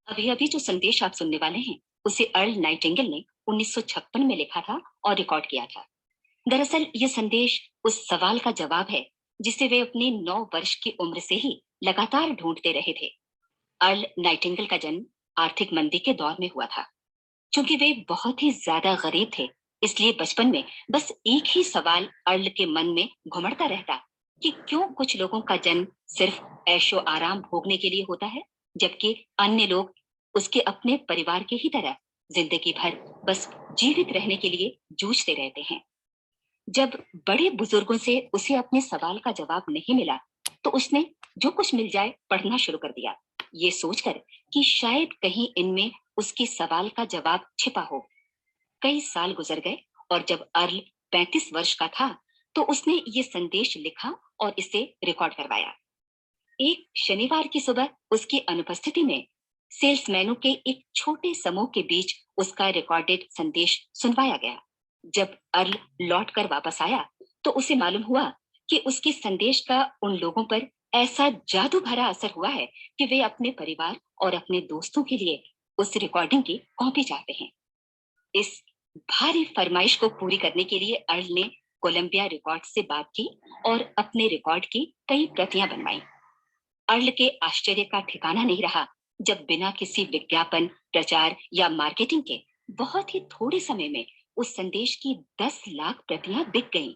अभी अभी जो संदेश आप सुनने वाले हैं उसे अर्ल नाइटिंगेल ने 1956 में लिखा था और रिकॉर्ड किया था। दरअसल ये संदेश उस सवाल का जवाब है जिसे वे अपने 9 वर्ष की उम्र से ही लगातार ढूंढते रहे थे। अर्ल नाइटिंगेल का जन्म आर्थिक मंदी के दौर में हुआ था। क्योंकि वे बहुत ही ज्यादा गरीब थे, इसलिए बचपन में बस एक ही सवाल अर्ल के मन में घुमड़ता रहता कि क्यों कुछ लोगों का जन्म सिर्फ ऐशो आराम भोगने के लिए होता है, जबकि अन्य लोग उसके अपने परिवार के ही तरह जिंदगी भर बस जीवित रहने के लिए जूझते रहते हैं। जब बड़े बुजुर्गों से उसे अपने सवाल का जवाब नहीं मिला, तो उसने जो कुछ मिल जाए पढ़ना शुरू कर दिया, ये सोचकर कि शायद कहीं इनमें उसके सवाल का जवाब छिपा हो। कई साल गुजर गए और जब अर्ल 35 वर्ष का था, तो उसने ये संदेश लिखा और इसे रिकॉर्ड करवाया। एक शनिवार की सुबह उसकी अनुपस्थिति में सेल्समैनों के एक छोटे समूह के बीच उसका रिकॉर्डेड संदेश सुनवाया गया। जब अर्ल लौट कर वापस आया, तो उसे मालूम हुआ कि उसके संदेश का उन लोगों पर ऐसा जादू भरा असर हुआ है कि वे अपने परिवार और अपने दोस्तों के लिए उस रिकॉर्डिंग की कॉपी चाहते हैं। इस भारी फरमाइश को पूरी करने के लिए अर्ल ने कोलंबिया रिकॉर्ड से बात की और अपने रिकॉर्ड की कई प्रतियां बनवाई। अर्ल के आश्चर्य का ठिकाना नहीं रहा जब बिना किसी विज्ञापन, प्रचार या मार्केटिंग के बहुत ही थोड़े समय में उस संदेश की 10 लाख प्रतियां बिक गईं।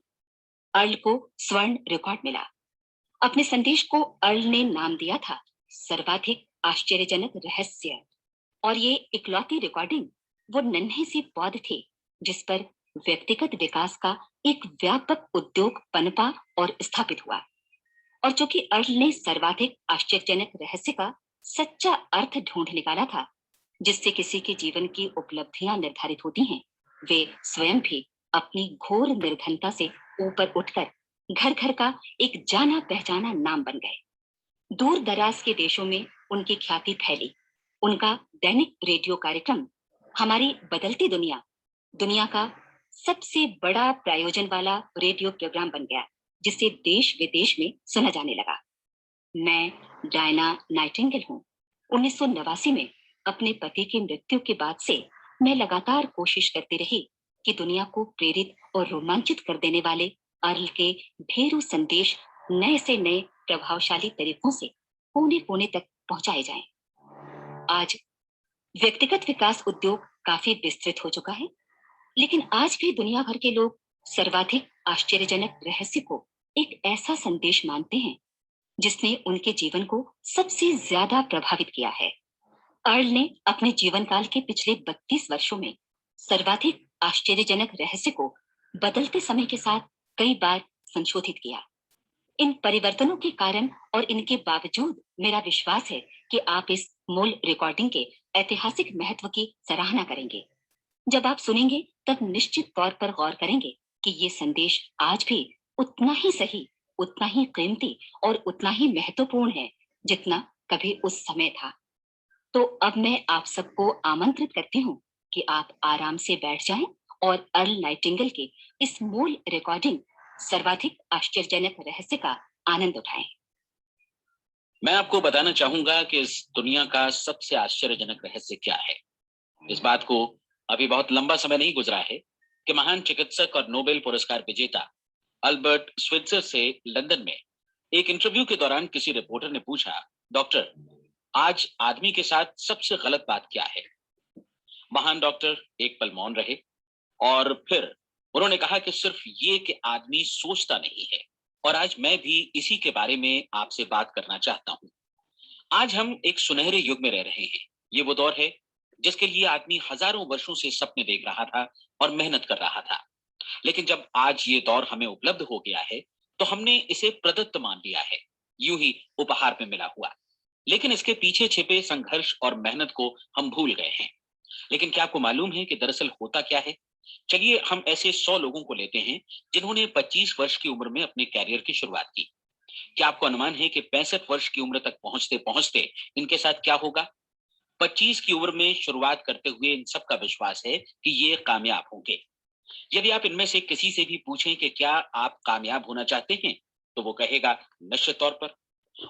अर्ल को स्वर्ण रिकॉर्ड मिला। अपने संदेश को अर्ल ने नाम दिया था सर्वाधिक आश्चर्यजनक रहस्य। और ये इकलौती रिकॉर्डिंग वो नन्हे से पौध थे जिस पर व्यक्तिगत विकास का एक व्यापक उद्योग पनपा और स्थापित हुआ। और चूंकि अर्ल ने सर्वाधिक आश्चर्यजनक रहस्य का सच्चा अर्थ ढूंढ निकाला था, जिससे किसी के जीवन की उपलब्धियां निर्धारित होती हैं, वे स्वयं भी अपनी घोर निर्धनता से ऊपर उठकर घर घर का एक जाना पहचाना नाम बन गए। दूर दराज के देशों में उनकी ख्याति फैली। उनका दैनिक रेडियो कार्यक्रम हमारी बदलती दुनिया दुनिया का सबसे बड़ा प्रायोजन वाला रेडियो प्रोग्राम बन गया, जिसे देश विदेश में सुना जाने लगा। मैं डायना नाइटिंगेल हूँ। 1989 में अपने पति की मृत्यु के बाद से मैं लगातार कोशिश करती रही कि दुनिया को प्रेरित और रोमांचित कर देने वाले अर्ल के ढेरों संदेश नए से नए प्रभावशाली तरीकों से कोने कोने तक पहुंचाए जाएं। आज व्यक्तिगत विकास उद्योग काफी विस्तृत हो चुका है, लेकिन आज भी दुनिया भर के लोग सर्वाधिक आश्चर्यजनक रहस्य को एक ऐसा संदेश मानते हैं जिसने उनके जीवन को सबसे ज्यादा प्रभावित किया है। अर्ल ने अपने जीवन काल के पिछले 32 वर्षों में सर्वाधिक आश्चर्यजनक रहस्य को बदलते समय के साथ कई बार संशोधित किया। इन परिवर्तनों के कारण और इनके बावजूद मेरा विश्वास है कि आप इस मूल रिकॉर्डिंग के ऐतिहासिक महत्व की सराहना करेंगे। जब आप सुनेंगे तब निश्चित तौर पर गौर करेंगे कि ये संदेश आज भी उतना ही सही, उतना ही कीमती और उतना ही महत्वपूर्ण है जितना कभी उस समय था। तो अब मैं आप सबको आमंत्रित करती हूँ कि आप आराम से बैठ जाएं और अर्ल नाइटिंगेल के इस मूल रिकॉर्डिंग सर्वाधिक आश्चर्यजनक रहस्य का आनंद उठाएं। मैं आपको बताना चाहूंगा कि इस दुनिया का सबसे आश्चर्यजनक रहस्य क्या है। इस बात को अभी बहुत लंबा समय नहीं गुजरा है कि महान चिकित्सक और नोबेल पुरस्कार विजेता अल्बर्ट स्विट्जर से लंदन में एक इंटरव्यू के दौरान किसी रिपोर्टर ने पूछा, डॉक्टर, आज आदमी के साथ सबसे गलत बात क्या है? महान डॉक्टर एक पल मौन रहे और फिर उन्होंने कहा कि सिर्फ ये कि आदमी सोचता नहीं है। और आज मैं भी इसी के बारे में आपसे बात करना चाहता हूं। आज हम एक सुनहरे युग में रह रहे हैं। ये वो दौर है जिसके लिए आदमी हजारों वर्षों से सपने देख रहा था और मेहनत कर रहा था। लेकिन जब आज ये दौर हमें उपलब्ध हो गया है, तो हमने इसे प्रदत्त मान लिया है, यूं ही उपहार में मिला हुआ। लेकिन इसके पीछे छिपे संघर्ष और मेहनत को हम भूल गए हैं। लेकिन क्या आपको मालूम है कि दरअसल होता क्या है? चलिए हम ऐसे 100 लोगों को लेते हैं जिन्होंने 25 वर्ष की उम्र में अपने कैरियर की शुरुआत की। क्या आपको अनुमान है कि 65 वर्ष की उम्र तक पहुंचते पहुंचते इनके साथ क्या होगा? 25 की उम्र में शुरुआत करते हुए इन सबका विश्वास है कि ये कामयाब होंगे। यदि आप इनमें से किसी से भी पूछें कि क्या आप कामयाब होना चाहते हैं, तो वो कहेगा निश्चित तौर पर।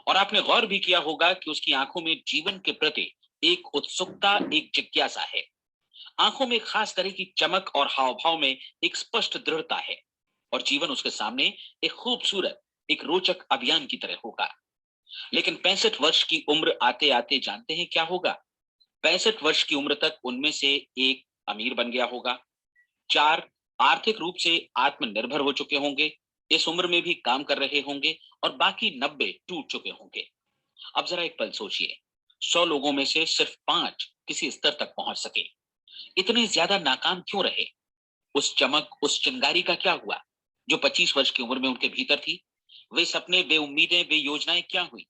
और आपने गौर भी किया होगा कि उसकी आंखों में जीवन के प्रति एक उत्सुकता, एक जिज्ञासा है। आंखों में खास तरह की चमक और हाव भाव में एक स्पष्ट दृढ़ता है। और जीवन उसके सामने एक खूबसूरत, एक रोचक अभियान की तरह होगा। लेकिन 65 वर्ष की उम्र आते आते जानते हैं क्या होगा? 65 वर्ष की उम्र तक उनमें से एक अमीर बन गया होगा, चार आर्थिक रूप से आत्मनिर्भर हो चुके होंगे, इस उम्र में भी काम कर रहे होंगे, और बाकी 90 टूट चुके होंगे। अब जरा एक पल सोचिए, 100 लोगों में से सिर्फ 5 किसी स्तर तक पहुंच सके। इतने ज्यादा नाकाम क्यों रहे? उस चमक, उस चिंगारी का क्या हुआ जो 25 वर्ष की उम्र में उनके भीतर थी? वे सपने, वे उम्मीदें, वे योजनाएं क्या हुई?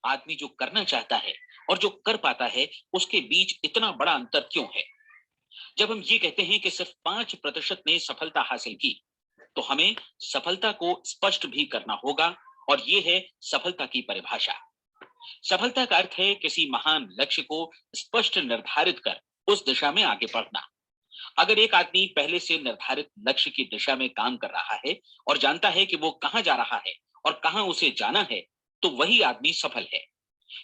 आदमी जो करना चाहता है और जो कर पाता है, उसके बीच इतना बड़ा अंतर क्यों है? जब हम ये कहते हैं कि सिर्फ 5% ने सफलता हासिल की, तो हमें सफलता को स्पष्ट भी करना होगा। और ये है सफलता की परिभाषा। सफलता का अर्थ है किसी महान लक्ष्य को स्पष्ट निर्धारित कर उस दिशा में आगे बढ़ना। अगर एक आदमी पहले से निर्धारित लक्ष्य की दिशा में काम कर रहा है और जानता है कि वो कहां जा रहा है और कहां उसे जाना है, तो वही आदमी सफल है।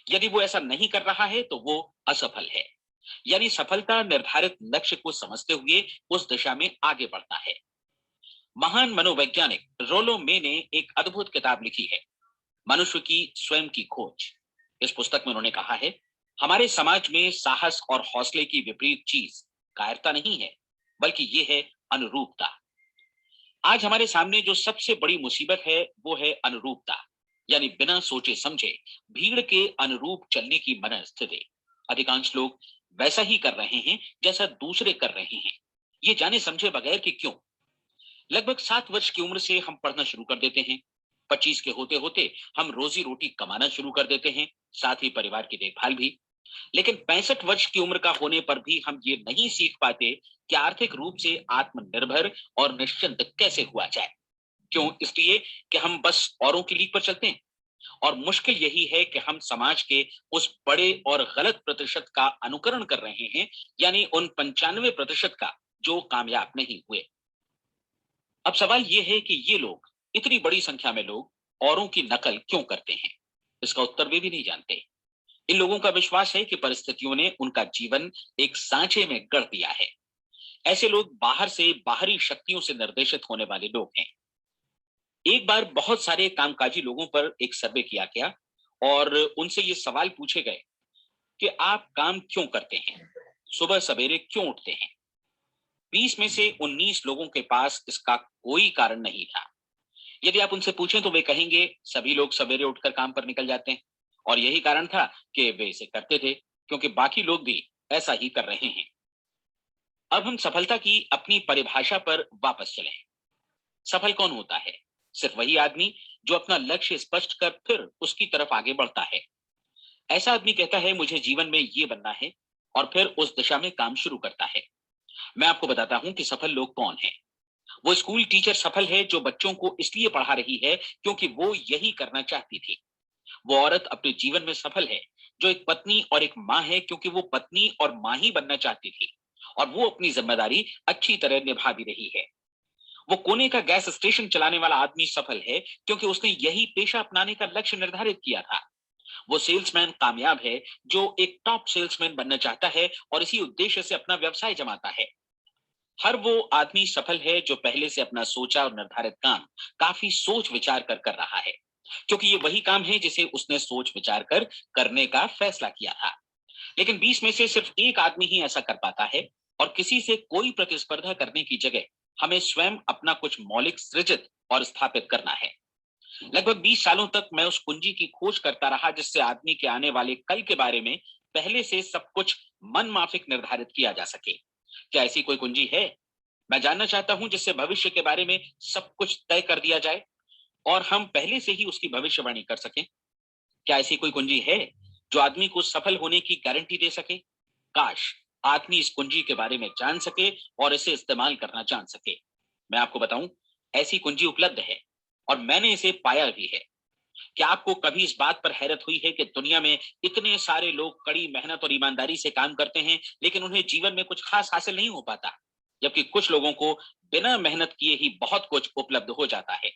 यदि वो ऐसा नहीं कर रहा है तो वो असफल है। यानी सफलता निर्धारित लक्ष्य को समझते हुए उस दिशा में आगे बढ़ना है। महान मनोवैज्ञानिक रोलो मे ने एक अद्भुत किताब लिखी है, मनुष्य की स्वयं की खोज। इस पुस्तक में उन्होंने कहा है, हमारे समाज में साहस और हौसले की विपरीत चीज कायरता नहीं है, बल्कि ये है अनुरूपता। आज हमारे सामने जो सबसे बड़ी मुसीबत है वो है अनुरूपता। यानी बिना सोचे समझे भीड़ के अनुरूप चलने की मनस्थिति। अधिकांश लोग वैसा ही कर रहे हैं जैसा दूसरे कर रहे हैं, ये जाने समझे बगैर कि क्यों। लगभग 7 वर्ष की उम्र से हम पढ़ना शुरू कर देते हैं। 25 के होते होते हम रोजी रोटी कमाना शुरू कर देते हैं, साथ ही परिवार की देखभाल भी। लेकिन 65 वर्ष की उम्र का होने पर भी हम ये नहीं सीख पाते कि आर्थिक रूप से आत्मनिर्भर और निश्चिंत कैसे हुआ जाए। क्यों? इसलिए कि हम बस औरों की लीक पर चलते हैं। और मुश्किल यही है कि हम समाज के उस बड़े और गलत प्रतिशत का अनुकरण कर रहे हैं, यानी उन 95% का जो कामयाब नहीं हुए। अब सवाल ये है कि ये लोग, इतनी बड़ी संख्या में लोग, औरों की नकल क्यों करते हैं? इसका उत्तर वे भी नहीं जानते। इन लोगों का विश्वास है कि परिस्थितियों ने उनका जीवन एक सांचे में गढ़ दिया है। ऐसे लोग बाहर से बाहरी शक्तियों से निर्देशित होने वाले लोग हैं। एक बार बहुत सारे कामकाजी लोगों पर एक सर्वे किया गया और उनसे ये सवाल पूछे गए कि आप काम क्यों करते हैं, सुबह सवेरे क्यों उठते हैं? 20 में से 19 लोगों के पास इसका कोई कारण नहीं था। यदि आप उनसे पूछें तो वे कहेंगे सभी लोग सवेरे उठकर काम पर निकल जाते हैं, और यही कारण था कि वे इसे करते थे क्योंकि बाकी लोग भी ऐसा ही कर रहे हैं। अब हम सफलता की अपनी परिभाषा पर वापस चलें। सफल कौन होता है? सिर्फ वही आदमी जो अपना लक्ष्य स्पष्ट कर फिर उसकी तरफ आगे बढ़ता है। ऐसा आदमी कहता है मुझे जीवन में ये बनना है, और फिर उस दिशा में काम शुरू करता है। मैं आपको बताता हूं कि सफल लोग कौन हैं। वो स्कूल टीचर सफल है जो बच्चों को इसलिए पढ़ा रही है क्योंकि वो यही करना चाहती थी। वो औरत अपने जीवन में सफल है जो एक पत्नी और एक माँ है क्योंकि वो पत्नी और माँ ही बनना चाहती थी, और वो अपनी जिम्मेदारी अच्छी तरह निभा भी रही है। वो कोने का गैस स्टेशन चलाने वाला आदमी सफल है क्योंकि उसने यही पेशा अपनाने का लक्ष्य निर्धारित किया था। वो सेल्समैन कामयाब है जो एक टॉप सेल्समैन बनना चाहता है और इसी उद्देश्य से अपना व्यवसाय जमाता है। हर वो आदमी सफल है जो पहले से अपना सोचा और निर्धारित काम काफी सोच विचार कर कर रहा है, क्योंकि ये वही काम है जिसे उसने सोच विचार कर करने का फैसला किया था। लेकिन 20 में से सिर्फ एक आदमी ही ऐसा कर पाता है, और किसी से कोई प्रतिस्पर्धा करने की जगह हमें स्वयं अपना कुछ मौलिक सृजित और स्थापित करना है। लगभग 20 सालों तक मैं उस कुंजी की खोज करता रहा जिससे आदमी के आने वाले कल के बारे में पहले से सब कुछ मन माफिक निर्धारित किया जा सके। क्या ऐसी कोई कुंजी है? मैं जानना चाहता हूं जिससे भविष्य के बारे में सब कुछ तय कर दिया जाए और हम पहले से ही उसकी भविष्यवाणी कर सकें। क्या ऐसी कोई कुंजी है जो आदमी को सफल होने की गारंटी दे सके? काश आदमी इस कुंजी के बारे में जान सके और इसे इस्तेमाल करना जान सके। मैं आपको बताऊं, ऐसी कुंजी उपलब्ध है और मैंने इसे पाया भी है। क्या आपको कभी इस बात पर हैरत हुई है कि दुनिया में इतने सारे लोग कड़ी मेहनत और ईमानदारी से काम करते हैं लेकिन उन्हें जीवन में कुछ खास हासिल नहीं हो पाता, जबकि कुछ लोगों को बिना मेहनत किए ही बहुत कुछ उपलब्ध हो जाता है?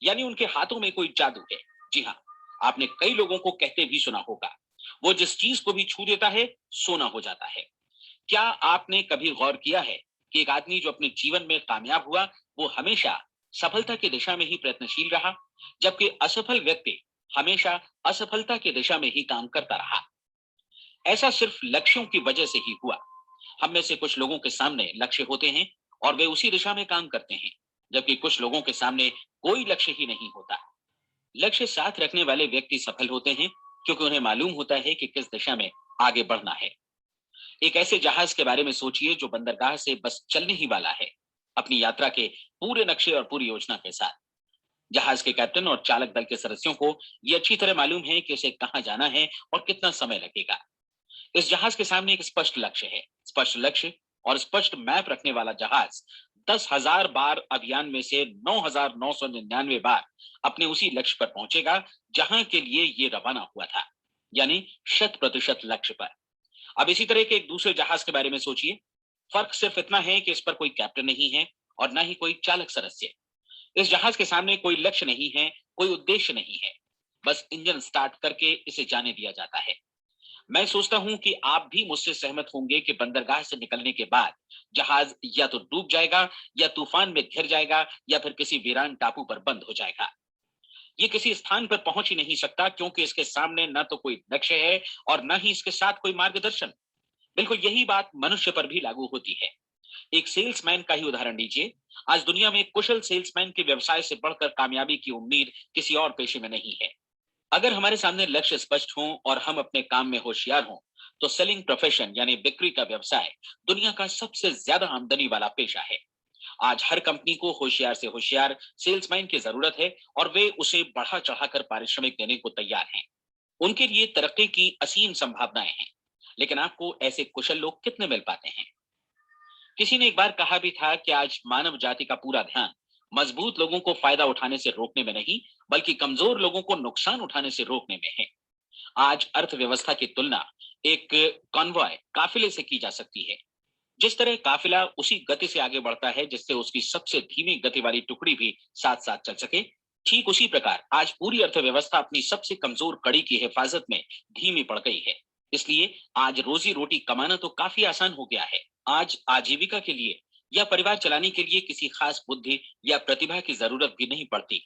यानी उनके हाथों में कोई जादू है। जी हाँ, आपने कई लोगों को कहते भी सुना होगा, वो जिस चीज को भी छू देता है सोना हो जाता है। क्या आपने कभी गौर किया है कि एक आदमी जो अपने जीवन में कामयाब हुआ वो हमेशा सफलता की दिशा में ही प्रयत्नशील रहा, जबकि असफल व्यक्ति हमेशा असफलता की दिशा में ही काम करता रहा। ऐसा सिर्फ लक्ष्यों की वजह से ही हुआ। हम में से कुछ लोगों के सामने लक्ष्य होते हैं और वे उसी दिशा में काम करते हैं, जबकि कुछ लोगों के सामने कोई लक्ष्य ही नहीं होता। लक्ष्य साथ रखने वाले व्यक्ति सफल होते हैं क्योंकि उन्हें मालूम होता है कि किस दिशा में आगे बढ़ना है। एक ऐसे जहाज के बारे में सोचिए जो बंदरगाह से बस चलने ही वाला है, अपनी यात्रा के पूरे नक्शे और पूरी योजना के साथ। जहाज के कैप्टन और चालक दल के सदस्यों को यह अच्छी तरह मालूम है कि उसे कहां जाना है और कितना समय लगेगा। इस जहाज के सामने एक स्पष्ट लक्ष्य है। स्पष्ट लक्ष्य और स्पष्ट मैप रखने वाला जहाज 10,000 बार अभियान में से 9,999 बार अपने उसी लक्ष्य पर पहुंचेगा जहां के लिए ये रवाना हुआ था, यानी 100% लक्ष्य पर। अब इसी तरह के एक दूसरे जहाज के बारे में सोचिए। फर्क सिर्फ इतना है कि इस पर कोई कैप्टन नहीं है और ना ही कोई चालक सदस्य। इस जहाज के सामने कोई लक्ष्य नहीं है, कोई उद्देश्य नहीं है, बस इंजन स्टार्ट करके इसे जाने दिया जाता है। मैं सोचता हूं कि आप भी मुझसे सहमत होंगे कि बंदरगाह से निकलने के बाद जहाज या तो डूब जाएगा, या तूफान में घिर जाएगा, या फिर किसी वीरान टापू पर बंद हो जाएगा। ये किसी स्थान पर पहुंच ही नहीं सकता क्योंकि इसके सामने ना तो कोई लक्ष्य है और ना ही इसके साथ कोई मार्गदर्शन। बिल्कुल यही बात मनुष्य पर भी लागू होती है। एक सेल्समैन का ही उदाहरण लीजिए। आज दुनिया में कुशल सेल्समैन के व्यवसाय से बढ़कर कामयाबी की उम्मीद किसी और पेशे में नहीं है। अगर हमारे सामने लक्ष्य स्पष्ट हो और हम अपने काम में होशियार हों, तो सेलिंग प्रोफेशन यानी बिक्री का व्यवसाय दुनिया का सबसे ज्यादा आमदनी वाला पेशा है। आज हर कंपनी को होशियार से होशियार सेल्समैन की जरूरत है और वे उसे बढ़ा चढ़ाकर पारिश्रमिक देने को तैयार हैं। उनके लिए तरक्की की असीम संभावनाएं हैं, लेकिन आपको ऐसे कुशल लोग कितने मिल पाते हैं? किसी ने एक बार कहा भी था कि आज मानव जाति का पूरा ध्यान मजबूत लोगों को फायदा उठाने से रोकने में नहीं, बल्कि कमजोर लोगों को नुकसान उठाने से रोकने में है। आज अर्थव्यवस्था की तुलना एक कॉन्वॉय काफिले से की जा सकती है। जिस तरह काफिला उसी गति से आगे बढ़ता है जिससे उसकी सबसे धीमी गति वाली टुकड़ी भी साथ साथ चल सके, ठीक उसी प्रकार आज पूरी अर्थव्यवस्था अपनी सबसे कमजोर कड़ी की हिफाजत में धीमी पड़ गई है। इसलिए आज रोजी रोटी कमाना तो काफी आसान हो गया है। आज आजीविका के लिए या परिवार चलाने के लिए किसी खास बुद्धि या प्रतिभा की जरूरत भी नहीं पड़ती।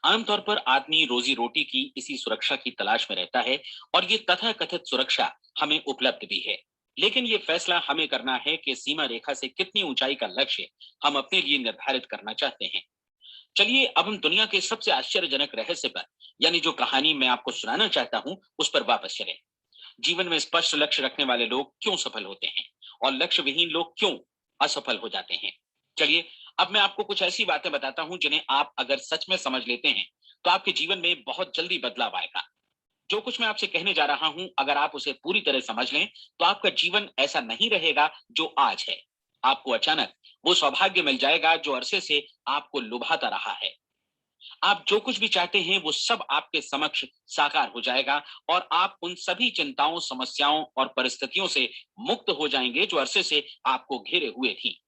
आमतौर पर आदमी रोजी रोटी की इसी सुरक्षा की तलाश में रहता है और ये तथाकथित सुरक्षा हमें उपलब्ध भी है। लेकिन ये फैसला हमें करना है कि सीमा रेखा से कितनी ऊंचाई का लक्ष्य हम अपने लिए निर्धारित करना चाहते हैं। चलिए अब हम दुनिया के सबसे आश्चर्यजनक रहस्य पर, यानी जो कहानी मैं आपको सुनाना चाहता हूं, उस पर वापस चलें। जीवन में स्पष्ट लक्ष्य रखने वाले लोग क्यों सफल होते हैं और लक्ष्य विहीन लोग क्यों असफल हो जाते हैं? चलिए अब मैं आपको कुछ ऐसी बातें बताता हूं जिन्हें आप अगर सच में समझ लेते हैं तो आपके जीवन में बहुत जल्दी बदलाव आएगा। जो कुछ मैं आपसे कहने जा रहा हूं, अगर आप उसे पूरी तरह समझ लें तो आपका जीवन ऐसा नहीं रहेगा जो आज है। आपको अचानक वो सौभाग्य मिल जाएगा जो अरसे से आपको लुभाता रहा है। आप जो कुछ भी चाहते हैं वो सब आपके समक्ष साकार हो जाएगा और आप उन सभी चिंताओं, समस्याओं और परिस्थितियों से मुक्त हो जाएंगे जो अरसे से आपको घेरे हुए थी।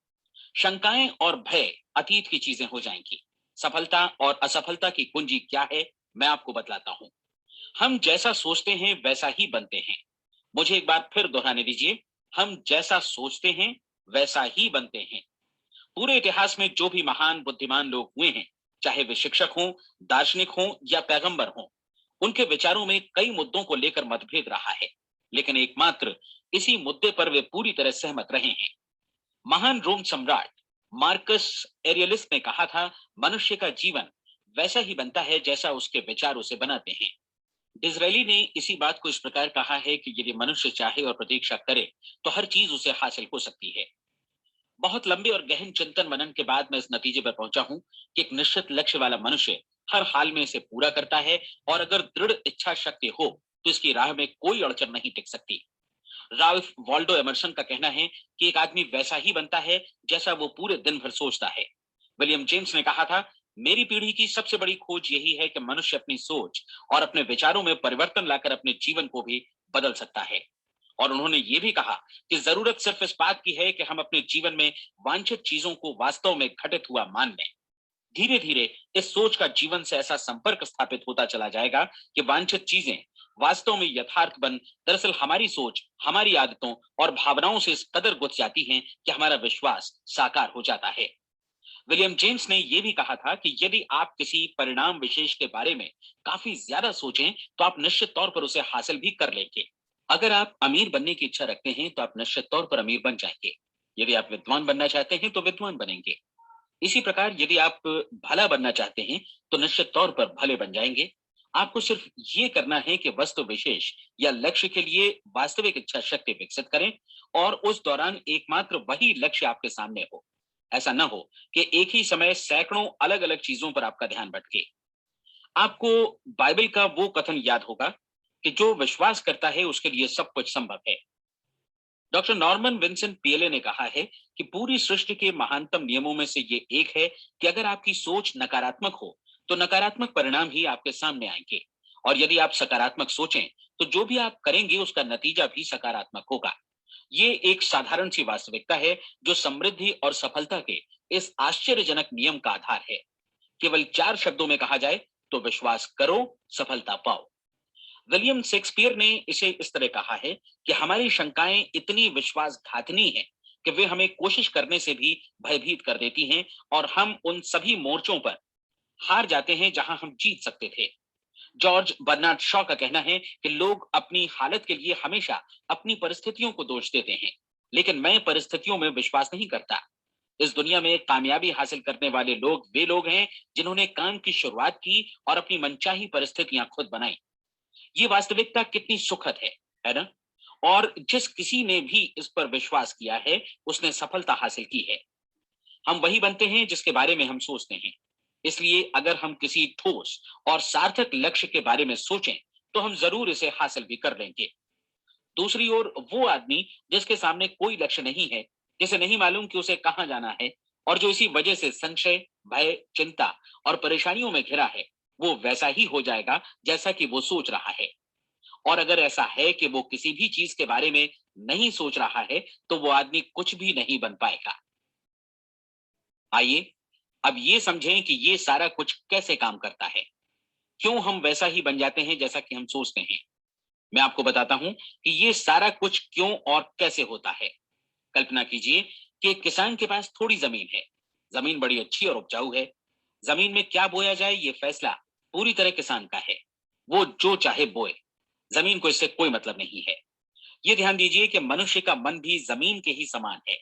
शंकाएं और भय अतीत की चीजें हो जाएंगी। सफलता और असफलता की कुंजी क्या है, मैं आपको बतलाता हूं। हम जैसा सोचते हैं वैसा ही बनते हैं। मुझे एक बार फिर दोहराने दीजिए। हम जैसा सोचते हैं वैसा ही बनते हैं। पूरे इतिहास में जो भी महान बुद्धिमान लोग हुए हैं, चाहे वे शिक्षक हों, दार्शनिक हों या पैगंबर हों, उनके विचारों में कई मुद्दों को लेकर मतभेद रहा है, लेकिन एकमात्र इसी मुद्दे पर वे पूरी तरह सहमत रहे हैं। महान रोम सम्राट मार्कस एरियलिस ने कहा था, मनुष्य का जीवन वैसा ही बनता है जैसा उसके विचार उसे बनाते हैं। डिज़रायली ने इसी बात को इस प्रकार कहा है कि यदि मनुष्य चाहे और प्रतीक्षा करे तो हर चीज उसे हासिल हो सकती है। बहुत लंबे और गहन चिंतन मनन के बाद मैं इस नतीजे पर पहुंचा हूं कि एक निश्चित लक्ष्य वाला मनुष्य हर हाल में इसे पूरा करता है और अगर दृढ़ इच्छा शक्ति हो तो इसकी राह में कोई अड़चन नहीं टिक सकती। राल्फ वॉल्डो एमर्सन का कहना है कि एक आदमी वैसा ही बनता है जैसा वो पूरे दिन भर सोचता है। विलियम जेम्स ने कहा था, मेरी पीढ़ी की सबसे बड़ी खोज यही है कि मनुष्य अपनी सोच और अपने विचारों में परिवर्तन लाकर अपने जीवन को भी बदल सकता है। और उन्होंने ये भी कहा कि जरूरत सिर्फ इस बात की है कि हम अपने जीवन में वांछित चीजों को वास्तव में घटित हुआ मान लें। धीरे धीरे इस सोच का जीवन से ऐसा संपर्क स्थापित होता चला जाएगा कि वांछित चीजें वास्तव में यथार्थ दरअसल हमारी सोच, हमारी आदतों और भावनाओं से इस कदर गुथ जाती हैं कि हमारा विश्वास साकार हो जाता है। विलियम जेम्स ने यह भी कहा था कि यदि आप किसी परिणाम विशेष के बारे में काफी ज्यादा सोचें तो आप निश्चित तौर पर उसे हासिल भी कर लेंगे। अगर आप अमीर बनने की इच्छा रखते हैं तो आप निश्चित तौर पर अमीर बन जाएंगे। यदि आप विद्वान बनना चाहते हैं तो विद्वान बनेंगे। इसी प्रकार यदि आप भला बनना चाहते हैं तो निश्चित तौर पर भले बन जाएंगे। आपको सिर्फ ये करना है कि वस्तु विशेष या लक्ष्य के लिए वास्तविक इच्छा शक्ति विकसित करें और उस दौरान एकमात्र वही लक्ष्य आपके सामने हो। ऐसा ना हो कि एक ही समय सैकड़ों अलग अलग चीजों पर आपका ध्यान भटके। आपको बाइबल का वो कथन याद होगा कि जो विश्वास करता है उसके लिए सब कुछ संभव है। डॉक्टर नॉर्मन विंसेंट पीएले ने कहा है कि पूरी सृष्टि के महानतम नियमों में से ये एक है कि अगर आपकी सोच नकारात्मक हो तो नकारात्मक परिणाम ही आपके सामने आएंगे, और यदि आप सकारात्मक सोचें तो जो भी आप करेंगे उसका नतीजा भी सकारात्मक होगा। ये एक साधारण सी वास्तविकता है जो समृद्धि और सफलता के इस आश्चर्यजनक नियम का आधार है। केवल 4 शब्दों में कहा जाए तो विश्वास करो, सफलता पाओ। विलियम शेक्सपियर ने इसे इस तरह कहा है कि हमारी शंकाएं इतनी विश्वासघातनी हैं कि वे हमें कोशिश करने से भी भयभीत कर देती हैं और हम उन सभी मोर्चों पर हार जाते हैं जहां हम जीत सकते थे। जॉर्ज बर्नार्ड शॉ का कहना है कि लोग अपनी हालत के लिए हमेशा अपनी परिस्थितियों को दोष देते हैं, लेकिन मैं परिस्थितियों में विश्वास नहीं करता। इस दुनिया में कामयाबी हासिल करने वाले लोग वे लोग हैं जिन्होंने काम की शुरुआत की और अपनी मनचाही परिस्थितियां खुद बनाई। ये वास्तविकता कितनी सुखद है ना? और जिस किसी ने भी इस पर विश्वास किया है उसने सफलता हासिल की है। हम वही बनते हैं जिसके बारे में हम सोचते हैं। इसलिए अगर हम किसी ठोस और सार्थक लक्ष्य के बारे में सोचें तो हम जरूर इसे हासिल भी कर लेंगे। दूसरी ओर वो आदमी जिसके सामने कोई लक्ष्य नहीं है, जिसे नहीं मालूम कि उसे कहां जाना है और जो इसी वजह से संशय, भय, चिंता और परेशानियों में घिरा है, वो वैसा ही हो जाएगा जैसा कि वो सोच रहा है। और अगर ऐसा है कि वो किसी भी चीज के बारे में नहीं सोच रहा है तो वो आदमी कुछ भी नहीं बन पाएगा। आइए अब ये समझें कि ये सारा कुछ कैसे काम करता है। क्यों हम वैसा ही बन जाते हैं जैसा कि हम सोचते हैं। मैं आपको बताता हूं कि ये सारा कुछ क्यों और कैसे होता है। कल्पना कीजिए कि एक किसान के पास थोड़ी जमीन है। जमीन बड़ी अच्छी और उपजाऊ है। जमीन में क्या बोया जाए ये फैसला पूरी तरह किसान का है। वो जो चाहे बोए, जमीन को इससे कोई मतलब नहीं है। ये ध्यान दीजिए कि मनुष्य का मन भी जमीन के ही समान है,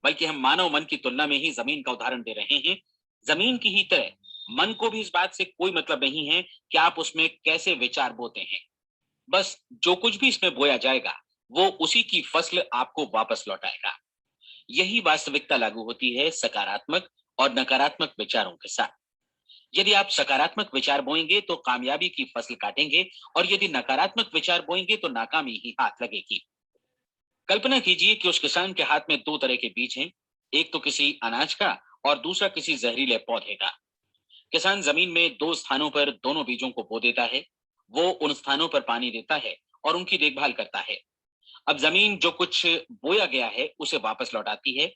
बल्कि हम मानव मन की तुलना में ही जमीन का उदाहरण दे रहे हैं। जमीन की ही तरह मन को भी इस बात से कोई मतलब नहीं है कि आप उसमें कैसे विचार बोते हैं। बस जो कुछ भी इसमें बोया जाएगा वो उसी की फसल आपको वापस लौटाएगा। यही वास्तविकता लागू होती है सकारात्मक और नकारात्मक विचारों के साथ। यदि आप सकारात्मक विचार बोएंगे तो कामयाबी की फसल काटेंगे, और यदि नकारात्मक विचार बोएंगे तो नाकामी ही हाथ लगेगी। कल्पना कीजिए कि उस किसान के हाथ में दो तरह के बीज हैं, एक तो किसी अनाज का और दूसरा किसी जहरीले पौधे का। किसान जमीन में दो स्थानों पर दोनों बीजों को बो देता है। वो उन स्थानों पर पानी देता है और उनकी देखभाल करता है। अब जमीन जो कुछ बोया गया है उसे वापस लौटाती है।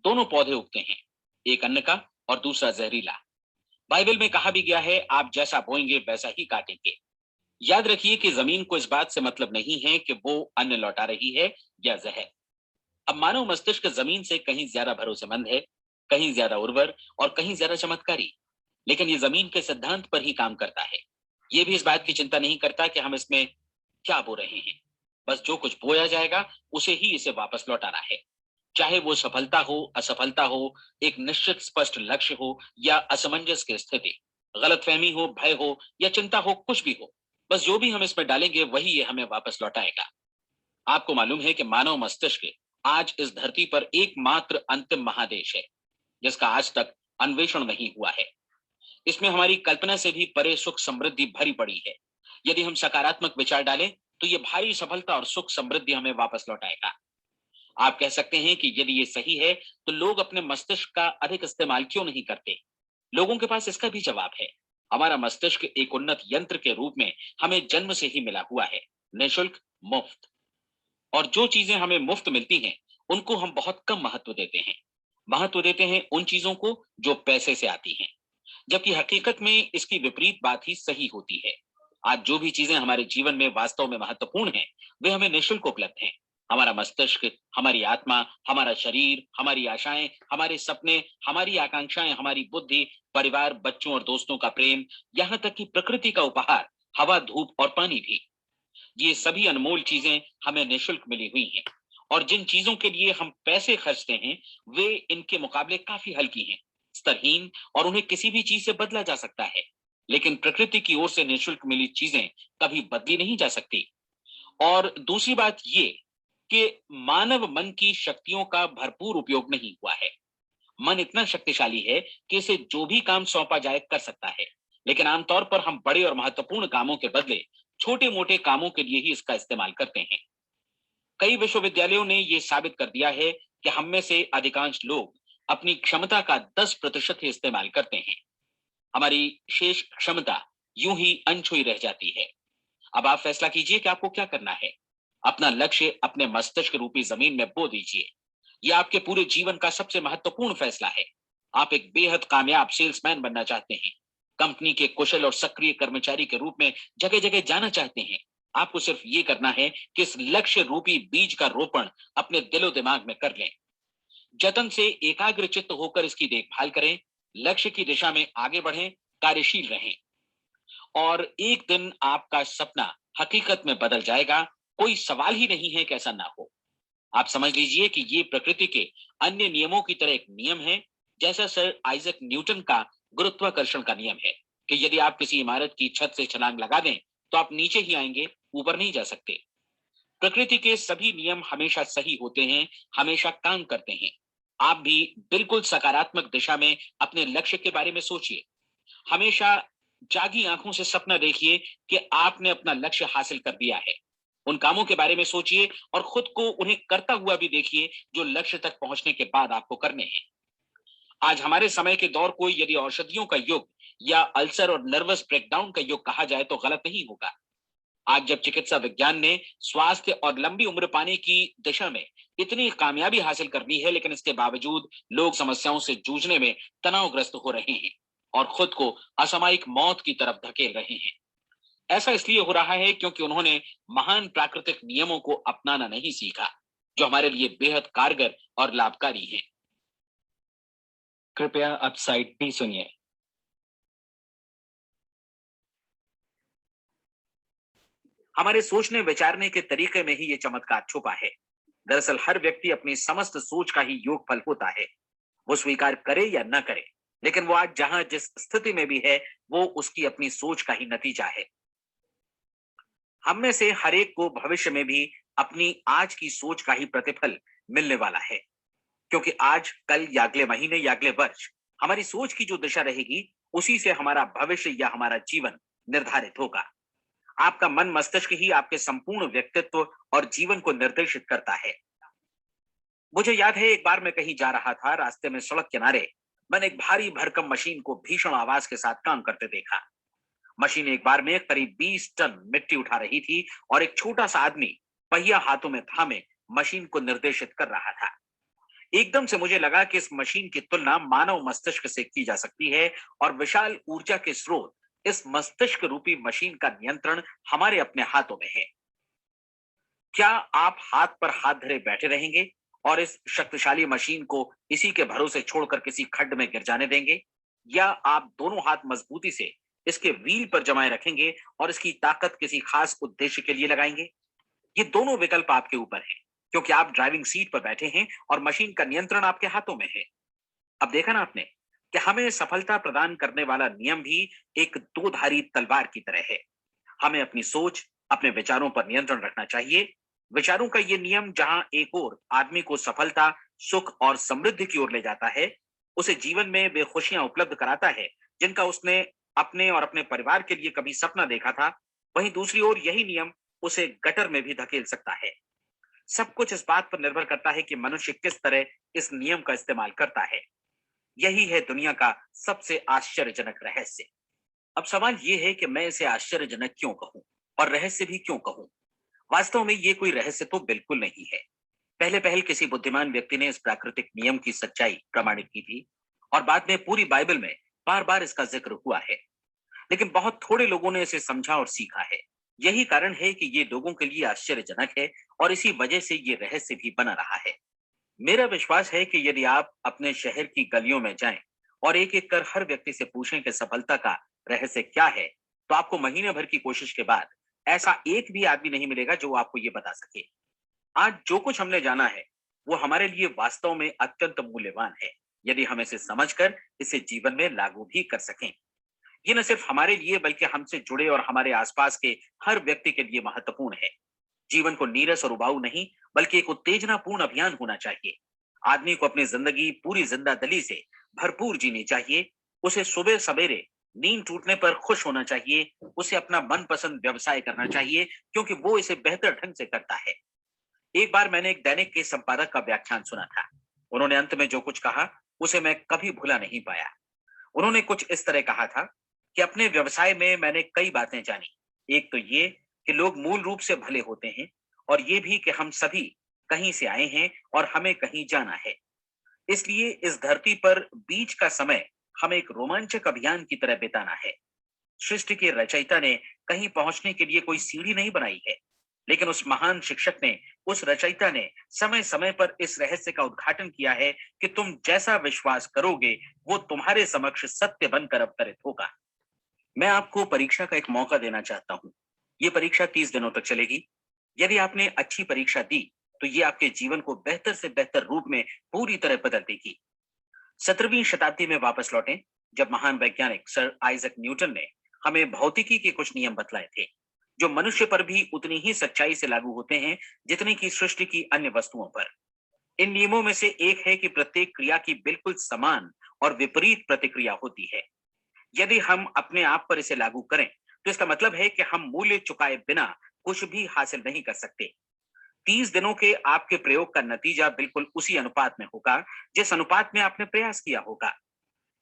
दोनों पौधे उगते हैं, एक अन्न का और दूसरा जहरीला। बाइबल में कहा भी गया है, आप जैसा बोएंगे वैसा ही काटेंगे। याद रखिए कि जमीन को इस बात से मतलब नहीं है कि वो अन्न लौटा रही है या जहर। अब मानव मस्तिष्क जमीन से कहीं ज्यादा भरोसेमंद है, कहीं ज्यादा उर्वर और कहीं ज्यादा चमत्कारी, लेकिन ये जमीन के सिद्धांत पर ही काम करता है। ये भी इस बात की चिंता नहीं करता कि हम इसमें क्या बो रहे हैं। बस जो कुछ बोया जाएगा उसे ही इसे वापस लौटाना है। चाहे वो सफलता हो, असफलता हो, एक निश्चित स्पष्ट लक्ष्य हो या असमंजस की स्थिति, गलतफहमी हो, भय हो या चिंता हो, कुछ भी हो, बस जो भी हम इसमें डालेंगे वही ये हमें वापस लौटाएगा। आपको मालूम है कि मानव मस्तिष्क आज इस धरती पर एकमात्र अंतिम महादेश है जिसका आज तक अन्वेषण नहीं हुआ है। इसमें हमारी कल्पना से भी परे सुख समृद्धि भरी पड़ी है। यदि हम सकारात्मक विचार डालें तो ये भारी सफलता और सुख समृद्धि हमें वापस लौटाएगा। आप कह सकते हैं कि यदि ये सही है तो लोग अपने मस्तिष्क का अधिक इस्तेमाल क्यों नहीं करते। लोगों के पास इसका भी जवाब है। हमारा मस्तिष्क एक उन्नत यंत्र के रूप में हमें जन्म से ही मिला हुआ है, निःशुल्क, मुफ्त। और जो चीजें हमें मुफ्त मिलती हैं उनको हम बहुत कम महत्व देते हैं। महत्व देते हैं उन चीजों को जो पैसे से आती हैं, जबकि हकीकत में इसकी विपरीत बात ही सही होती है। आज जो भी चीजें हमारे जीवन में वास्तव में महत्वपूर्ण हैं, वे हमें निःशुल्क उपलब्ध हैं। हमारा मस्तिष्क, हमारी आत्मा, हमारा शरीर, हमारी आशाएं, हमारे सपने, हमारी आकांक्षाएं, हमारी बुद्धि, परिवार, बच्चों और दोस्तों का प्रेम, यहाँ तक कि प्रकृति का उपहार, हवा, धूप और पानी भी, ये सभी अनमोल चीजें हमें निःशुल्क मिली हुई हैं। और जिन चीजों के लिए हम पैसे खर्चते हैं, वे इनके मुकाबले काफी हल्की हैं, स्तरहीन, और उन्हें किसी भी चीज से बदला जा सकता है। लेकिन प्रकृति की ओर से निःशुल्क मिली चीजें कभी बदली नहीं जा सकती। और दूसरी बात ये कि मानव मन की शक्तियों का भरपूर उपयोग नहीं हुआ है। मन इतना शक्तिशाली है कि इसे जो भी काम सौंपा जाए कर सकता है, लेकिन आमतौर पर हम बड़े और महत्वपूर्ण कामों के बदले छोटे मोटे कामों के लिए ही इसका इस्तेमाल करते हैं। कई विश्वविद्यालयों ने यह साबित कर दिया है कि हम में से अधिकांश लोग अपनी क्षमता का 10% ही इस्तेमाल करते हैं। हमारी शेष क्षमता यूं ही अनछुई रह जाती है। अब आप फैसला कीजिए कि आपको क्या करना है। अपना लक्ष्य अपने मस्तिष्क रूपी जमीन में बो दीजिए। यह आपके पूरे जीवन का सबसे महत्वपूर्ण फैसला है। आप एक बेहद कामयाब सेल्समैन बनना चाहते हैं, कंपनी के कुशल और सक्रिय कर्मचारी के रूप में जगह जगह जाना चाहते हैं। आपको सिर्फ ये करना है कि इस लक्ष्य रूपी बीज का रोपण अपने दिलो दिमाग में कर लें। जतन से एकाग्र चित्त होकर इसकी देखभाल करें, लक्ष्य की दिशा में आगे बढ़ें, कार्यशील रहें, और एक दिन आपका सपना हकीकत में बदल जाएगा। कोई सवाल ही नहीं है कि ऐसा ना हो। आप समझ लीजिए कि ये प्रकृति के अन्य नियमों की तरह एक नियम है, जैसा सर आइजक न्यूटन का गुरुत्वाकर्षण का नियम है कि यदि आप किसी इमारत की छत से छलांग लगा दें तो आप नीचे ही आएंगे, ऊपर नहीं जा सकते। प्रकृति के सभी नियम हमेशा सही होते हैं, हमेशा काम करते हैं। आप भी बिल्कुल सकारात्मक दिशा में अपने लक्ष्य के बारे में सोचिए। हमेशा जागी आंखों से सपना देखिए कि आपने अपना लक्ष्य हासिल कर दिया है। उन कामों के बारे में सोचिए और खुद को उन्हें करता हुआ भी देखिए जो लक्ष्य तक पहुंचने के बाद आपको करने हैं। आज हमारे समय के दौर को यदि औषधियों का युग या अल्सर और नर्वस ब्रेकडाउन का युग कहा जाए तो गलत नहीं होगा। आज जब चिकित्सा विज्ञान ने स्वास्थ्य और लंबी उम्र पाने की दिशा में इतनी कामयाबी हासिल कर ली है, लेकिन इसके बावजूद लोग समस्याओं से जूझने में तनावग्रस्त हो रहे हैं और खुद को असामयिक मौत की तरफ धकेल रहे हैं। ऐसा इसलिए हो रहा है क्योंकि उन्होंने महान प्राकृतिक नियमों को अपनाना नहीं सीखा, जो हमारे लिए बेहद कारगर और लाभकारी हैं। कृपया अब साइड भी सुनिए। हमारे सोचने विचारने के तरीके में ही ये चमत्कार छुपा है। दरअसल हर व्यक्ति अपनी समस्त सोच का ही योगफल होता है। वो स्वीकार करे या न करे, लेकिन वो आज जहां जिस स्थिति में भी है, वो उसकी अपनी सोच का ही नतीजा है। हम में से हर एक को भविष्य में भी अपनी आज की सोच का ही प्रतिफल मिलने वाला है, क्योंकि आज, कल या अगले महीने या अगले वर्ष हमारी सोच की जो दिशा रहेगी, उसी से हमारा भविष्य या हमारा जीवन निर्धारित होगा। आपका मन मस्तिष्क ही आपके संपूर्ण व्यक्तित्व और जीवन को निर्देशित करता है। मुझे याद है एक बार मैं कहीं जा रहा था, रास्ते में सड़क किनारे मैंने एक भारी भरकम मशीन को भीषण आवाज के साथ काम करते देखा। मशीन एक बार में करीब 20 टन मिट्टी उठा रही थी और एक छोटा सा आदमी पहिया हाथों में थामे मशीन को निर्देशित कर रहा था। एकदम से मुझे लगा कि इस मशीन की तुलना मानव मस्तिष्क से की जा सकती है और विशाल ऊर्जा के स्रोत इस मस्तिष्क रूपी मशीन का नियंत्रण हमारे अपने हाथों में है। क्या आप हाथ पर हाथ धरे बैठे रहेंगे और इस शक्तिशाली मशीन को इसी के भरोसे छोड़कर किसी खड्ड में गिर जाने देंगे, या आप दोनों हाथ मजबूती से इसके व्हील पर जमाए रखेंगे और इसकी ताकत किसी खास उद्देश्य के लिए लगाएंगे? ये दोनों विकल्प आपके ऊपर हैं, क्योंकि आप ड्राइविंग सीट पर बैठे हैं और मशीन का नियंत्रण आपके हाथों में है। अब देखा ना आपने कि हमें सफलता प्रदान करने वाला नियम भी एक दो धारी तलवार की तरह है। हमें अपनी सोच, अपने विचारों पर नियंत्रण रखना चाहिए। विचारों का ये नियम जहां एक ओर आदमी को सफलता, सुख और समृद्धि की ओर ले जाता है, उसे जीवन में वे खुशियां उपलब्ध कराता है जिनका उसने अपने और अपने परिवार के लिए कभी सपना देखा था, वहीं दूसरी ओर यही नियम उसे गटर में भी धकेल सकता है। सब कुछ इस बात पर निर्भर करता है कि मनुष्य किस तरह इस नियम का इस्तेमाल करता है। यही है दुनिया का सबसे आश्चर्यजनक रहस्य। अब सवाल यह है कि मैं इसे आश्चर्यजनक क्यों कहूं और रहस्य भी क्यों कहूं। वास्तव में ये कोई रहस्य तो बिल्कुल नहीं है। पहले पहल किसी बुद्धिमान व्यक्ति ने इस प्राकृतिक नियम की सच्चाई प्रमाणित की थी और बाद में पूरी बाइबल में बार बार इसका जिक्र हुआ है। लेकिन बहुत थोड़े लोगों ने इसे समझा और सीखा है। यही कारण है कि ये लोगों के लिए आश्चर्यजनक है और इसी वजह से ये रहस्य भी बना रहा है। मेरा विश्वास है कि यदि आप अपने शहर की गलियों में जाएं और एक एक कर हर व्यक्ति से पूछें कि सफलता का रहस्य क्या है, तो आपको महीने भर की कोशिश के बाद ऐसा एक भी आदमी नहीं मिलेगा जो आपको ये बता सके। आज जो कुछ हमने जाना है वो हमारे लिए वास्तव में अत्यंत मूल्यवान है, यदि हम इसे समझकर इसे जीवन में लागू भी कर सकें। ये न सिर्फ हमारे लिए बल्कि हमसे जुड़े और हमारे आसपास के हर व्यक्ति के लिए महत्वपूर्ण है। जीवन को नीरस और उबाऊ नहीं बल्कि एक उत्तेजनापूर्ण अभियान होना चाहिए। आदमी को अपनी जिंदगी पूरी जिंदादिली से भरपूर जीनी चाहिए। उसे सुबह सवेरे नींद टूटने पर खुश होना चाहिए। उसे अपना मनपसंद व्यवसाय करना चाहिए क्योंकि वो इसे बेहतर ढंग से करता है। एक बार मैंने एक दैनिक के संपादक का व्याख्यान सुना था। उन्होंने अंत में जो कुछ कहा उसे मैं कभी भुला नहीं पाया। उन्होंने कुछ इस तरह कहा था कि अपने व्यवसाय में मैंने कई बातें जानी। एक तो ये कि लोग मूल रूप से भले होते हैं, और ये भी कि हम सभी कहीं से आए हैं और हमें कहीं जाना है। इसलिए इस धरती पर बीच का समय हमें एक रोमांचक अभियान की तरह बिताना है। सृष्टि के रचयिता ने कहीं पहुंचने के लिए कोई सीढ़ी नहीं बनाई है, लेकिन उस महान शिक्षक ने, उस रचयिता ने समय समय पर इस रहस्य का उद्घाटन किया है कि तुम जैसा विश्वास करोगे वो तुम्हारे समक्ष सत्य बनकर अवतरित होगा। मैं आपको परीक्षा का एक मौका देना चाहता हूँ। ये परीक्षा 30 दिनों तक चलेगी। यदि आपने अच्छी परीक्षा दी तो ये आपके जीवन को बेहतर से बेहतर रूप में पूरी तरह बदल देगी। 17वीं शताब्दी में वापस लौटें, जब महान वैज्ञानिक सर आइजक न्यूटन ने हमें भौतिकी के कुछ नियम बतलाए थे, जो मनुष्य पर भी उतनी ही सच्चाई से लागू होते हैं जितनी की सृष्टि की अन्य वस्तुओं पर। इन नियमों में से एक है कि प्रत्येक क्रिया की बिल्कुल समान और विपरीत प्रतिक्रिया होती है। यदि हम अपने आप पर इसे लागू करें तो इसका मतलब है कि हम मूल्य चुकाए बिना कुछ भी हासिल नहीं कर सकते। 30 दिनों के आपके प्रयोग का नतीजा बिल्कुल उसी अनुपात में होगा जिस अनुपात में आपने प्रयास किया होगा।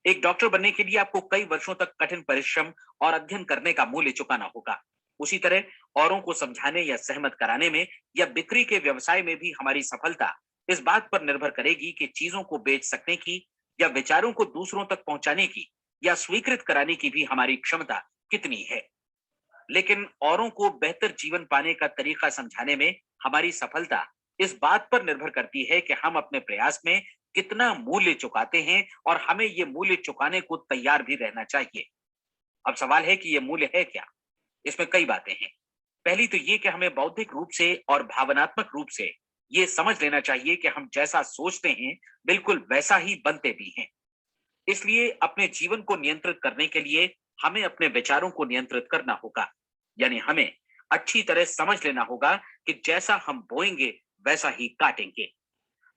एक डॉक्टर बनने के लिए आपको कई वर्षों तक कठिन परिश्रम और अध्ययन करने का मूल्य चुकाना होगा। उसी तरह औरों को समझाने या सहमत कराने में या बिक्री के व्यवसाय में भी हमारी सफलता इस बात पर निर्भर करेगी कि चीजों को बेच सकने की, या विचारों को दूसरों तक पहुंचाने की, या स्वीकृत कराने की भी हमारी क्षमता कितनी है। लेकिन औरों को बेहतर जीवन पाने का तरीका समझाने में हमारी सफलता इस बात पर निर्भर करती है कि हम अपने प्रयास में कितना मूल्य चुकाते हैं, और हमें ये मूल्य चुकाने को तैयार भी रहना चाहिए। अब सवाल है कि ये मूल्य है क्या? इसमें कई बातें हैं। पहली तो ये कि हमें बौद्धिक रूप से और भावनात्मक रूप से ये समझ लेना चाहिए कि हम जैसा सोचते हैं बिल्कुल वैसा ही बनते भी हैं। इसलिए अपने जीवन को नियंत्रित करने के लिए हमें अपने विचारों को नियंत्रित करना होगा। यानी हमें अच्छी तरह समझ लेना होगा कि जैसा हम बोएंगे वैसा ही काटेंगे।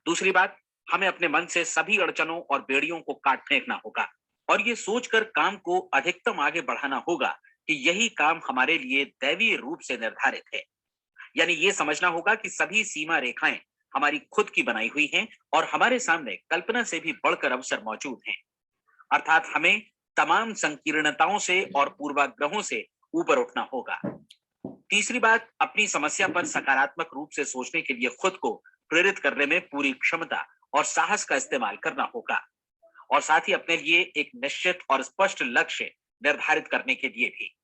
दूसरी बात, हमें अपने मन से सभी अड़चनों और बेड़ियों को काट फेंकना होगा, और ये सोचकर काम को अधिकतम आगे बढ़ाना होगा कि यही काम हमारे लिए दैवीय रूप से निर्धारित है। यानी ये समझना होगा कि सभी सीमा रेखाएं हमारी खुद की बनाई हुई हैं और हमारे सामने कल्पना से भी बढ़कर अवसर मौजूद हैं। अर्थात हमें तमाम संकीर्णताओं से और पूर्वाग्रहों से ऊपर उठना होगा। तीसरी बात, अपनी समस्या पर सकारात्मक रूप से सोचने के लिए खुद को प्रेरित करने में पूरी क्षमता और साहस का इस्तेमाल करना होगा, और साथ ही अपने लिए एक निश्चित और स्पष्ट लक्ष्य निर्धारित करने के लिए भी।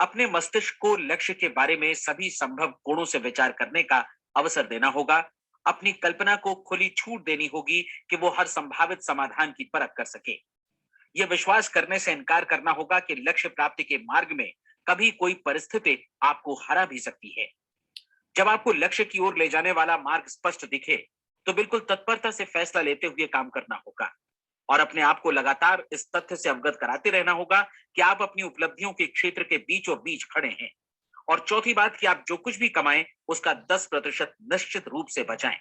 अपने मस्तिष्क को लक्ष्य के बारे में सभी संभव कोणों से विचार करने का अवसर देना होगा। अपनी कल्पना को खुली छूट देनी होगी कि वो हर संभावित समाधान की परख कर सके। यह विश्वास करने से इनकार करना होगा कि लक्ष्य प्राप्ति के मार्ग में कभी कोई परिस्थिति आपको हरा भी सकती है। जब आपको लक्ष्य की ओर ले जाने वाला मार्ग स्पष्ट दिखे तो बिल्कुल तत्परता से फैसला लेते हुए काम करना होगा, और अपने आप को लगातार इस तथ्य से अवगत कराते रहना होगा कि आप अपनी उपलब्धियों के क्षेत्र के बीचों बीच खड़े हैं। और चौथी बात कि आप जो कुछ भी कमाएं उसका 10% निश्चित रूप से बचाएं।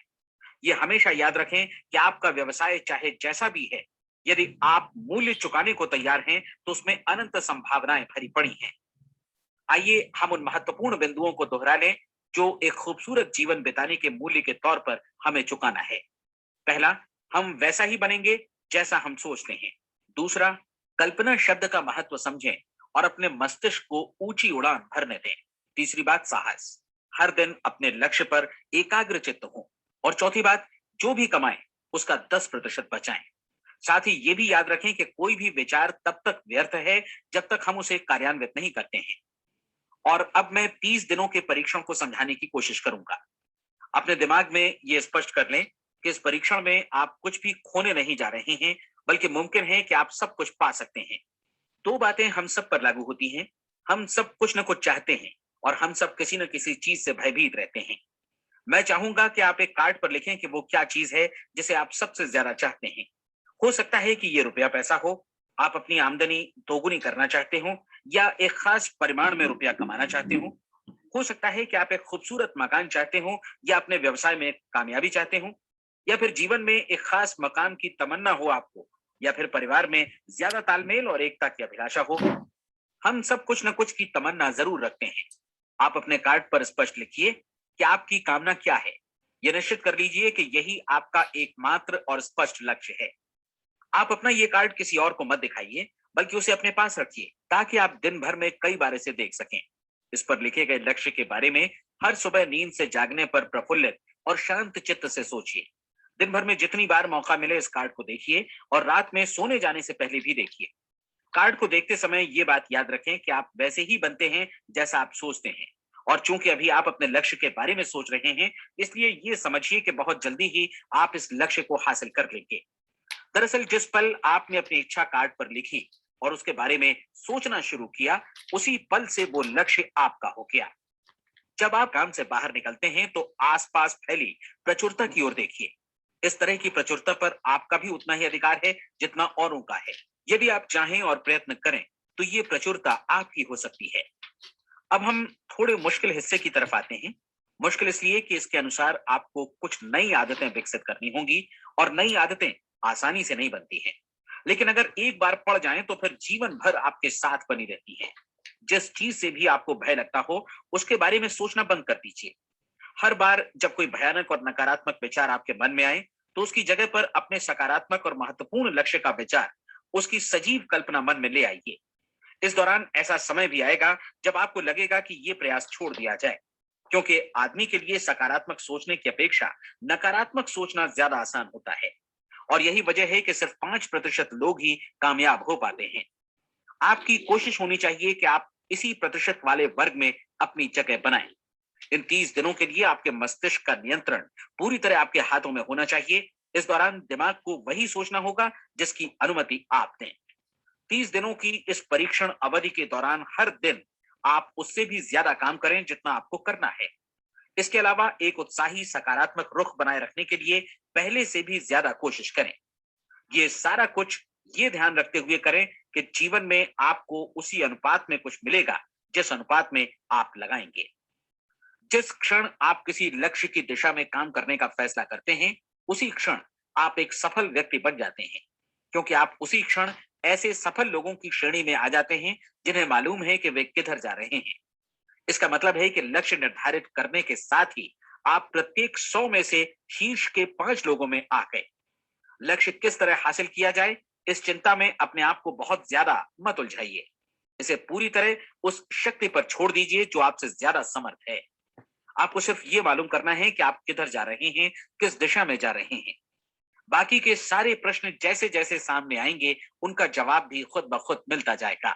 ये हमेशा याद रखें कि आपका व्यवसाय चाहे जैसा भी है, यदि आप मूल्य चुकाने को तैयार हैं तो उसमें अनंत संभावनाएं भरी पड़ी हैं। आइए हम उन महत्वपूर्ण बिंदुओं को दोहरा लें जो एक खूबसूरत जीवन बिताने के मूल्य के तौर पर हमें चुकाना है। पहला, हम वैसा ही बनेंगे जैसा हम सोचते हैं। दूसरा, कल्पना शब्द का महत्व समझें और अपने मस्तिष्क को ऊंची उड़ान भरने दें। तीसरी बात, साहस, हर दिन अपने लक्ष्य पर एकाग्र चित्त हो। और चौथी बात, जो भी कमाएं उसका 10% बचाएं। साथ ही ये भी याद रखें कि कोई भी विचार तब तक व्यर्थ है जब तक हम उसे कार्यान्वित नहीं करते हैं। और अब मैं 30 दिनों के परीक्षण को समझाने की कोशिश करूंगा। अपने दिमाग में ये स्पष्ट कर लें कि इस परीक्षण में आप कुछ भी खोने नहीं जा रहे हैं, बल्कि मुमकिन है कि आप सब कुछ पा सकते हैं। दो बातें हम सब पर लागू होती हैं। हम सब कुछ न कुछ चाहते हैं और हम सब किसी न किसी चीज से भयभीत रहते हैं। मैं चाहूंगा कि आप एक कार्ड पर लिखें कि वो क्या चीज है जिसे आप सबसे ज्यादा चाहते हैं। हो सकता है कि ये रुपया पैसा हो, आप अपनी आमदनी दोगुनी करना चाहते हो, या एक खास परिमाण में रुपया कमाना चाहते हो सकता है कि आप एक खूबसूरत मकान चाहते हो, या अपने व्यवसाय में कामयाबी चाहते हो, या फिर जीवन में एक खास मकाम की तमन्ना हो आपको, या फिर परिवार में ज्यादा तालमेल और एकता की अभिलाषा हो। हम सब कुछ न कुछ की तमन्ना जरूर रखते हैं। आप अपने कार्ड पर स्पष्ट लिखिए कि आपकी कामना क्या है। यह निश्चित कर लीजिए कि यही आपका एकमात्र और स्पष्ट लक्ष्य है। आप अपना ये कार्ड किसी और को मत दिखाइए, बल्कि उसे अपने पास रखिए ताकि आप दिन भर में कई बार इसे देख सकें। इस पर लिखे गए लक्ष्य के बारे में हर सुबह नींद से जागने पर प्रफुल्लित और शांत चित्त से सोचिए। दिन भर में जितनी बार मौका मिले इस कार्ड को देखिए, और रात में सोने जाने से पहले भी देखिए। कार्ड को देखते समय ये बात याद रखें कि आप वैसे ही बनते हैं जैसा आप सोचते हैं। और चूंकि अभी आप अपने लक्ष्य के बारे में सोच रहे हैं, इसलिए ये समझिए कि बहुत जल्दी ही आप इस लक्ष्य को हासिल कर लेंगे। दरअसल जिस पल आपने अपनी इच्छा कार्ड पर लिखी और उसके बारे में सोचना शुरू किया, उसी पल से वो लक्ष्य आपका हो गया। जब आप काम से बाहर निकलते हैं तो आसपास फैली प्रचुरता की ओर देखिए। इस तरह की प्रचुरता पर आपका भी उतना ही अधिकार है जितना औरों का है। यदि आप चाहें और प्रयत्न करें तो ये प्रचुरता आपकी हो सकती है। अब हम थोड़े मुश्किल हिस्से की तरफ आते हैं। मुश्किल इसलिए कि इसके अनुसार आपको कुछ नई आदतें विकसित करनी होंगी, और नई आदतें आसानी से नहीं बनती हैं। लेकिन अगर एक बार पड़ जाएं तो फिर जीवन भर आपके साथ बनी रहती हैं। जिस चीज से भी आपको भय लगता हो, उसके बारे में सोचना बंद कर दीजिए। हर बार जब कोई भयानक और नकारात्मक विचार आपके मन में आए, तो उसकी जगह पर अपने सकारात्मक और महत्वपूर्ण लक्ष्य का विचार, उसकी सजीव कल्पना मन में ले आइए। इस दौरान ऐसा समय भी आएगा जब आपको लगेगा कि ये प्रयास छोड़ दिया जाए, क्योंकि आदमी के लिए सकारात्मक सोचने की अपेक्षा नकारात्मक सोचना ज्यादा आसान होता है। और यही वजह है कि सिर्फ 5% लोग ही कामयाब हो पाते हैं। आपकी कोशिश होनी चाहिए कि आप इसी प्रतिशत वाले वर्ग में अपनी जगह बनाएं। इन 30 दिनों के लिए आपके मस्तिष्क का नियंत्रण पूरी तरह आपके हाथों में होना चाहिए। इस दौरान दिमाग को वही सोचना होगा जिसकी अनुमति आप दें। 30 दिनों की इस परीक्षण अवधि के दौरान हर दिन आप उससे भी ज्यादा काम करें जितना आपको करना है। इसके अलावा एक उत्साही सकारात्मक रुख बनाए रखने के लिए पहले से भी ज्यादा कोशिश करें। ये सारा कुछ ये ध्यान रखते हुए करें कि जीवन में आपको उसी अनुपात में कुछ मिलेगा जिस अनुपात में आप लगाएंगे। जिस क्षण आप किसी लक्ष्य की दिशा में काम करने का फैसला करते हैं, उसी क्षण आप एक सफल व्यक्ति बन जाते हैं, क्योंकि आप उसी क्षण ऐसे सफल लोगों की श्रेणी में आ जाते हैं जिन्हें मालूम है कि वे किधर जा रहे हैं। इसका मतलब है कि लक्ष्य निर्धारित करने के साथ ही आप प्रत्येक 100 में से शीर्ष के 5 लोगों में आ गए। लक्ष्य किस तरह हासिल किया जाए, इस चिंता में अपने आप को बहुत ज्यादा मत उलझाइए। इसे पूरी तरह उस शक्ति पर छोड़ दीजिए जो आपसे ज्यादा समर्थ है। आपको सिर्फ ये मालूम करना है कि आप किधर जा रहे हैं, किस दिशा में जा रहे हैं। बाकी के सारे प्रश्न जैसे जैसे सामने आएंगे, उनका जवाब भी खुद ब खुद मिलता जाएगा।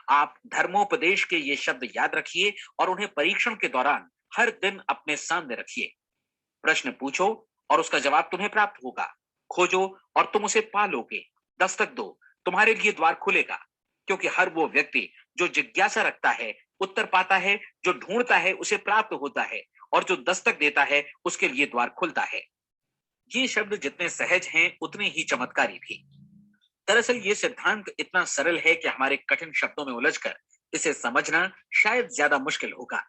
आप धर्मोपदेश के ये शब्द याद रखिए और उन्हें परीक्षण के दौरान हर दिन अपने सामने रखिए। प्रश्न पूछो और उसका जवाब तुम्हें प्राप्त होगा। खोजो और तुम उसे पालोगे। दस्तक दो, तुम्हारे लिए द्वार खुलेगा, क्योंकि हर वो व्यक्ति जो जिज्ञासा रखता है उत्तर पाता है, जो ढूंढता है उसे प्राप्त होता है, और जो दस्तक देता है उसके लिए द्वार खुलता है। ये शब्द जितने सहज हैं उतने ही चमत्कारी भी। दरअसल ये सिद्धांत इतना सरल है कि हमारे कठिन शब्दों में उलझकर इसे समझना शायद ज्यादा मुश्किल होगा।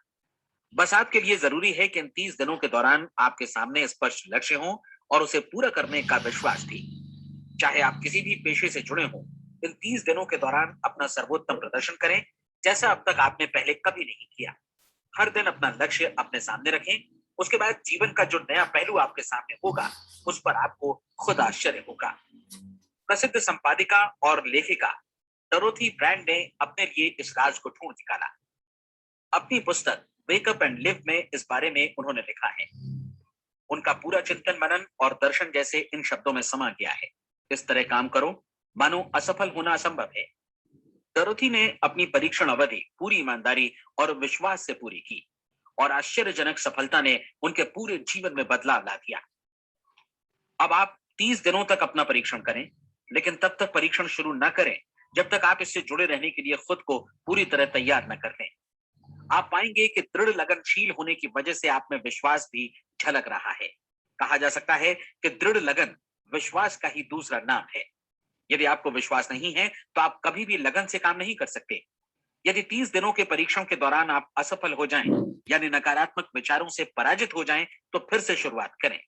बस आपके लिए जरूरी है कि इन 30 दिनों के दौरान आपके सामने स्पष्ट लक्ष्य हो और उसे पूरा करने का विश्वास भी। चाहे आप किसी भी पेशे से जुड़े हों, इन 30 दिनों के दौरान अपना सर्वोत्तम प्रदर्शन करें, जैसा अब तक आपने पहले कभी नहीं किया। हर दिन अपना लक्ष्य अपने सामने रखें। उसके बाद जीवन का जो नया पहलू आपके सामने होगा, उस पर आपको खुद आश्चर्य होगा। प्रसिद्ध संपादिका और लेखिका डोरोथी ब्रांड ने अपने लिए इस राज को ढूंढ निकाला। अपनी पुस्तक वेक अप एंड लिव में इस बारे में उन्होंने लिखा है। उनका पूरा चिंतन मनन और दर्शन जैसे इन शब्दों में समा गया है। इस तरह काम करो मानो असफल होना असंभव है। डोरोथी ने अपनी परीक्षण अवधि पूरी ईमानदारी और विश्वास से पूरी की और आश्चर्यजनक सफलता ने उनके पूरे जीवन में बदलाव ला दिया। अब आप 30 दिनों तक अपना परीक्षण करें, लेकिन तब तक परीक्षण शुरू न करें जब तक आप इससे जुड़े रहने के लिए खुद को पूरी तरह तैयार न कर लें। आप पाएंगे कि दृढ़ लगनशील होने की वजह से आप में विश्वास भी झलक रहा है। कहा जा सकता है कि दृढ़ लगन विश्वास का ही दूसरा नाम है। यदि आपको विश्वास नहीं है तो आप कभी भी लगन से काम नहीं कर सकते। यदि 30 दिनों के परीक्षण के दौरान आप असफल हो जाएं, यानी नकारात्मक विचारों से पराजित हो जाएं, तो फिर से शुरुआत करें।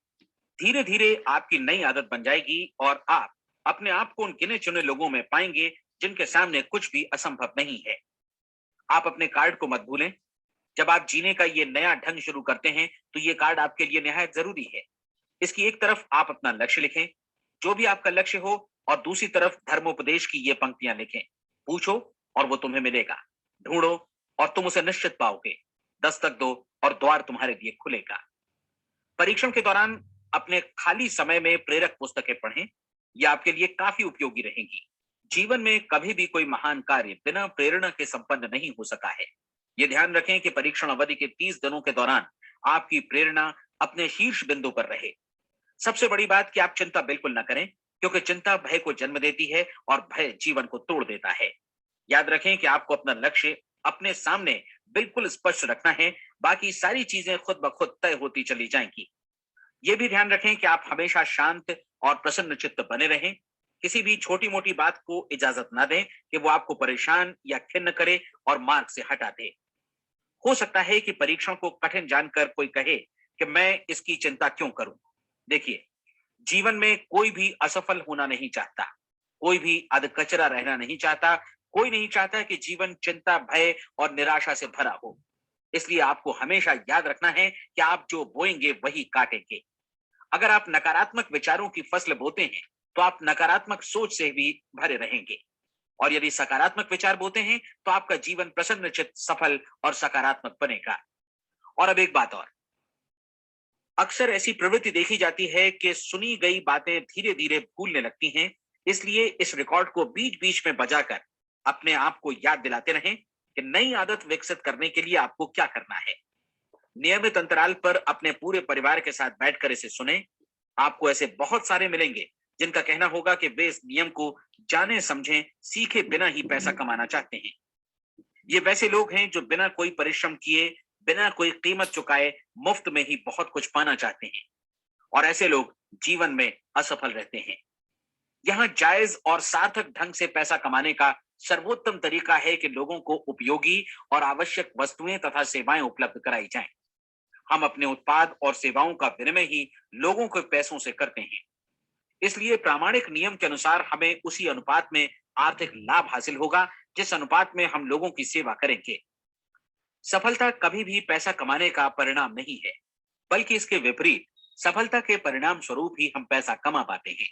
धीरे धीरे आपकी नई आदत बन जाएगी और आप अपने आप को उन गिने चुने लोगों में पाएंगे जिनके सामने कुछ भी असंभव नहीं है। आप अपने कार्ड को मत भूलें। जब आप जीने का ये नया ढंग शुरू करते हैं तो ये कार्ड आपके लिए निहायत जरूरी है। इसकी एक तरफ आप अपना लक्ष्य लिखें, जो भी आपका लक्ष्य हो, और दूसरी तरफ धर्मोपदेश की ये पंक्तियां लिखें। पूछो और वो तुम्हें मिलेगा, ढूंढो और तुम उसे निश्चित पाओगे, दस्तक दो और द्वार तुम्हारे लिए खुलेगा। परीक्षण के दौरान अपने खाली समय में प्रेरक पुस्तकें पढ़ें, यह आपके लिए काफी उपयोगी रहेंगी। जीवन में कभी भी कोई महान कार्य बिना प्रेरणा के संपन्न नहीं हो सका है। ये ध्यान रखें कि परीक्षण अवधि के 30 दिनों के दौरान आपकी प्रेरणा अपने शीर्ष बिंदु पर रहे। सबसे बड़ी बात कि आप चिंता बिल्कुल ना करें, क्योंकि चिंता भय को जन्म देती है और भय जीवन को तोड़ देता है। याद रखें कि आपको अपना लक्ष्य अपने सामने बिल्कुल स्पष्ट रखना है, बाकी सारी चीजें खुद ब खुद तय होती चली जाएंगी। ये भी ध्यान रखें कि आप हमेशा शांत और प्रसन्न चित्त बने रहें। किसी भी छोटी मोटी बात को इजाजत ना दें कि वो आपको परेशान या खिन्न करे और मार्ग से हटा दे। हो सकता है कि परीक्षण को कठिन जानकर कोई कहे कि मैं इसकी चिंता क्यों करूं। देखिए, जीवन में कोई भी असफल होना नहीं चाहता, कोई भी अधकचरा रहना नहीं चाहता, कोई नहीं चाहता कि जीवन चिंता, भय और निराशा से भरा हो। इसलिए आपको हमेशा याद रखना है कि आप जो बोएंगे वही काटेंगे। अगर आप नकारात्मक विचारों की फसल बोते हैं तो आप नकारात्मक सोच से भी भरे रहेंगे, और यदि सकारात्मक विचार बोते हैं तो आपका जीवन प्रसन्नचित्त, सफल और सकारात्मक बनेगा। और अब एक बात और, अक्सर ऐसी प्रवृत्ति देखी जाती है कि सुनी गई बातें धीरे धीरे भूलने लगती हैं। इसलिए इस रिकॉर्ड को बीच बीच में बजाकर अपने आप को याद दिलाते रहें कि नई आदत विकसित करने के लिए आपको क्या करना है। नियमित अंतराल पर अपने पूरे परिवार के साथ बैठकर इसे सुने। आपको ऐसे बहुत सारे मिलेंगे जिनका कहना होगा कि वे इस नियम को जाने समझे सीखे बिना ही पैसा कमाना चाहते हैं। ये वैसे लोग हैं जो बिना कोई परिश्रम किए, बिना कोई कीमत चुकाए, मुफ्त में ही बहुत कुछ पाना चाहते हैं, और ऐसे लोग जीवन में असफल रहते हैं। यहाँ जायज और सार्थक ढंग से पैसा कमाने का सर्वोत्तम तरीका है कि लोगों को उपयोगी और आवश्यक वस्तुएं तथा सेवाएं उपलब्ध कराई जाएं। हम अपने उत्पाद और सेवाओं का विनिमय ही लोगों के पैसों से करते हैं। इसलिए प्रामाणिक नियम के अनुसार हमें उसी अनुपात में आर्थिक लाभ हासिल होगा जिस अनुपात में हम लोगों की सेवा करेंगे। सफलता कभी भी पैसा कमाने का परिणाम नहीं है, बल्कि इसके विपरीत सफलता के परिणाम स्वरूप ही हम पैसा कमा पाते हैं,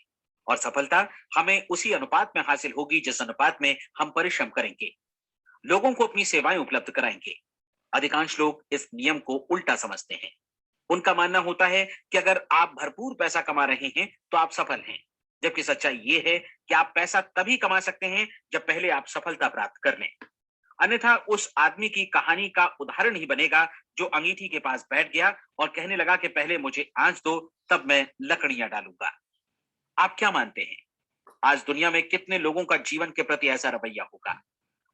और सफलता हमें उसी अनुपात में हासिल होगी जिस अनुपात में हम परिश्रम करेंगे, लोगों को अपनी सेवाएं उपलब्ध कराएंगे। अधिकांश लोग इस नियम को उल्टा समझते हैं। उनका मानना होता है कि अगर आप भरपूर पैसा कमा रहे हैं तो आप सफल हैं, जबकि सच्चाई ये है कि आप पैसा तभी कमा सकते हैं जब पहले आप सफलता प्राप्त कर लें। अन्यथा उस आदमी की कहानी का उदाहरण ही बनेगा जो अंगीठी के पास बैठ गया और कहने लगा कि पहले मुझे आंच दो, तब मैं लकड़ियां डालूंगा। आप क्या मानते हैं, आज दुनिया में कितने लोगों का जीवन के प्रति ऐसा रवैया होगा?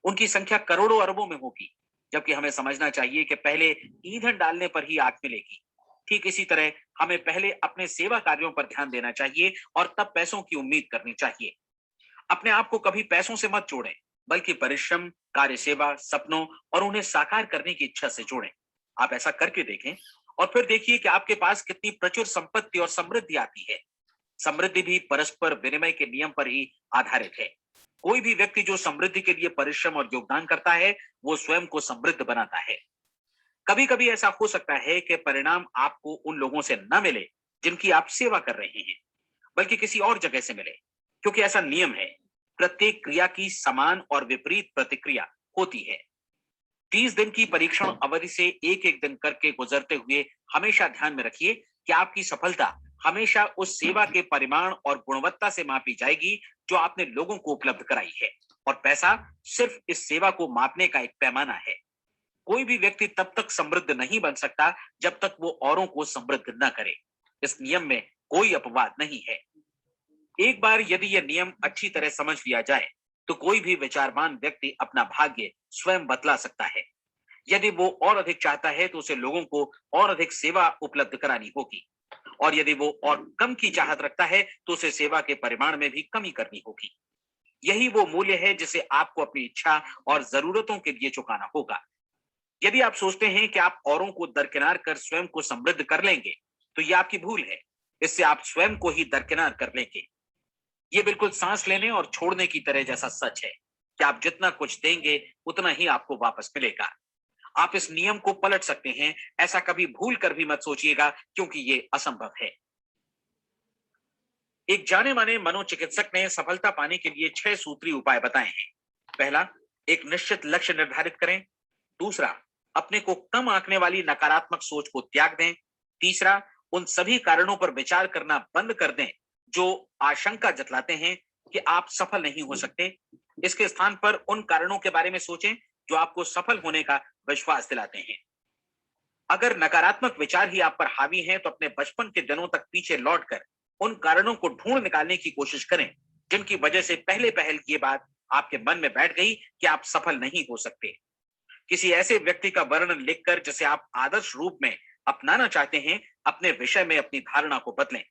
उनकी संख्या करोड़ों अरबों में होगी। जबकि हमें समझना चाहिए कि पहले ईंधन डालने पर ही आग मिलेगी। ठीक इसी तरह हमें पहले अपने सेवा कार्यों पर ध्यान देना चाहिए और तब पैसों की उम्मीद करनी चाहिए। अपने आप को कभी पैसों से मत जोड़ें, बल्कि परिश्रम, कार्य सेवा, सपनों और उन्हें साकार करने की इच्छा से जोड़ें। आप ऐसा करके देखें और फिर देखिए कि आपके पास कितनी प्रचुर संपत्ति और समृद्धि आती है। समृद्धि भी परस्पर विनिमय के नियम पर ही आधारित है। कोई भी व्यक्ति जो समृद्धि के लिए परिश्रम और योगदान करता है, वो स्वयं को समृद्ध बनाता है। कभी कभी ऐसा हो सकता है कि परिणाम आपको उन लोगों से न मिले जिनकी आप सेवा कर रहे हैं, बल्कि किसी और जगह से मिले, क्योंकि ऐसा नियम है, प्रत्येक क्रिया की समान और विपरीत प्रतिक्रिया होती है। 30 दिन की परीक्षण अवधि से एक एक दिन करके गुजरते हुए हमेशा ध्यान में रखिए कि आपकी सफलता हमेशा उस सेवा के परिमाण और गुणवत्ता से मापी जाएगी जो आपने लोगों को उपलब्ध कराई है, और पैसा सिर्फ इस सेवा को मापने का एक पैमाना है। कोई भी व्यक्ति तब तक समृद्ध नहीं बन सकता जब तक वो औरों को समृद्ध न करे। इस नियम में कोई अपवाद नहीं है। एक बार यदि यह नियम अच्छी तरह समझ लिया जाए तो कोई भी विचारवान व्यक्ति अपना भाग्य स्वयं बदला सकता है। यदि वो और अधिक चाहता है तो उसे लोगों को और अधिक सेवा उपलब्ध करानी होगी, और यदि वो और कम की चाहत रखता है तो उसे सेवा के परिमाण में भी कमी करनी होगी। यही वो मूल्य है जिसे आपको अपनी इच्छा और जरूरतों के लिए चुकाना होगा। यदि आप सोचते हैं कि आप औरों को दरकिनार कर स्वयं को समृद्ध कर लेंगे तो ये आपकी भूल है। इससे आप स्वयं को ही दरकिनार कर लेंगे। ये बिल्कुल सांस लेने और छोड़ने की तरह जैसा सच है कि आप जितना कुछ देंगे उतना ही आपको वापस मिलेगा। आप इस नियम को पलट सकते हैं, ऐसा कभी भूल कर भी मत सोचिएगा, क्योंकि ये असंभव है। एक जाने माने मनोचिकित्सक ने सफलता पाने के लिए 6 सूत्री उपाय बताए हैं। पहला, एक निश्चित लक्ष्य निर्धारित करें। दूसरा, अपने को कम आंकने वाली नकारात्मक सोच को त्याग दें। तीसरा, उन सभी कारणों पर विचार करना बंद कर दें जो आशंका जतलाते हैं कि आप सफल नहीं हो सकते। इसके स्थान पर उन कारणों के बारे में सोचें जो आपको सफल होने का विश्वास दिलाते हैं। अगर नकारात्मक विचार ही आप पर हावी हैं तो अपने बचपन के दिनों तक पीछे लौटकर उन कारणों को ढूंढ निकालने की कोशिश करें जिनकी वजह से पहले पहल ये बात आपके मन में बैठ गई कि आप सफल नहीं हो सकते। किसी ऐसे व्यक्ति का वर्णन लिखकर जिसे आप आदर्श रूप में अपनाना चाहते हैं, अपने विषय में अपनी धारणा को बदलें।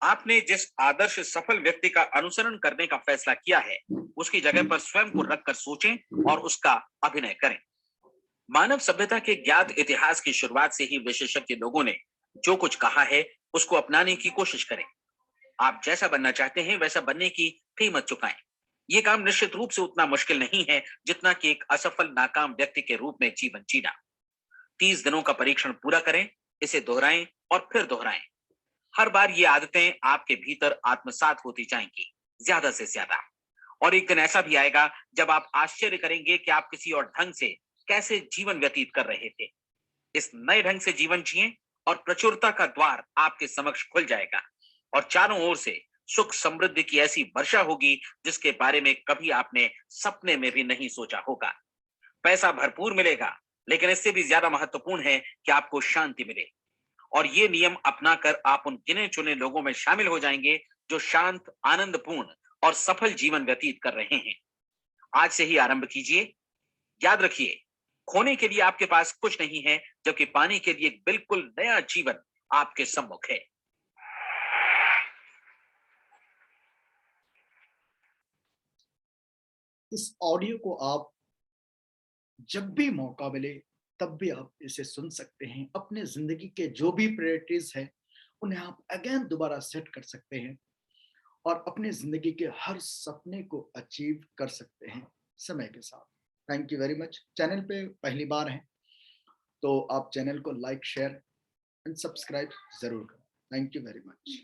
आपने जिस आदर्श सफल व्यक्ति का अनुसरण करने का फैसला किया है उसकी जगह पर स्वयं को रखकर सोचें और उसका अभिनय करें। मानव सभ्यता के ज्ञात इतिहास की शुरुआत से ही विशेषज्ञ लोगों ने जो कुछ कहा है उसको अपनाने की कोशिश करें। आप जैसा बनना चाहते हैं वैसा बनने की कीमत चुकाएं। ये काम निश्चित रूप से उतना मुश्किल नहीं है जितना कि एक असफल नाकाम व्यक्ति के रूप में जीवन जीना। 30 दिनों का परीक्षण पूरा करें, इसे दोहराएं और फिर दोहराएं। हर बार ये आदतें आपके भीतर आत्मसात होती जाएंगी, ज्यादा से ज्यादा। और एक दिन ऐसा भी आएगा जब आप आश्चर्य करेंगे कि आप किसी और ढंग से कैसे जीवन व्यतीत कर रहे थे। इस नए ढंग से जीवन जिएं और प्रचुरता का द्वार आपके समक्ष खुल जाएगा, और चारों ओर से सुख समृद्धि की ऐसी वर्षा होगी जिसके बारे में कभी आपने सपने में भी नहीं सोचा होगा। पैसा भरपूर मिलेगा, लेकिन इससे भी ज्यादा महत्वपूर्ण है कि आपको शांति मिले। और ये नियम अपनाकर आप उन गिने चुने लोगों में शामिल हो जाएंगे जो शांत, आनंदपूर्ण और सफल जीवन व्यतीत कर रहे हैं। आज से ही आरंभ कीजिए। याद रखिए, खोने के लिए आपके पास कुछ नहीं है, जबकि पाने के लिए एक बिल्कुल नया जीवन आपके सम्मुख है। इस ऑडियो को आप जब भी मौका मिले तब भी आप इसे सुन सकते हैं। अपने जिंदगी के जो भी प्रायोरिटीज है उन्हें आप अगेन दोबारा सेट कर सकते हैं और अपने जिंदगी के हर सपने को अचीव कर सकते हैं समय के साथ। Thank you very much. Channel पे पहली बार हैं तो आप चैनल को लाइक, शेयर एंड सब्सक्राइब जरूर करें। Thank you very much.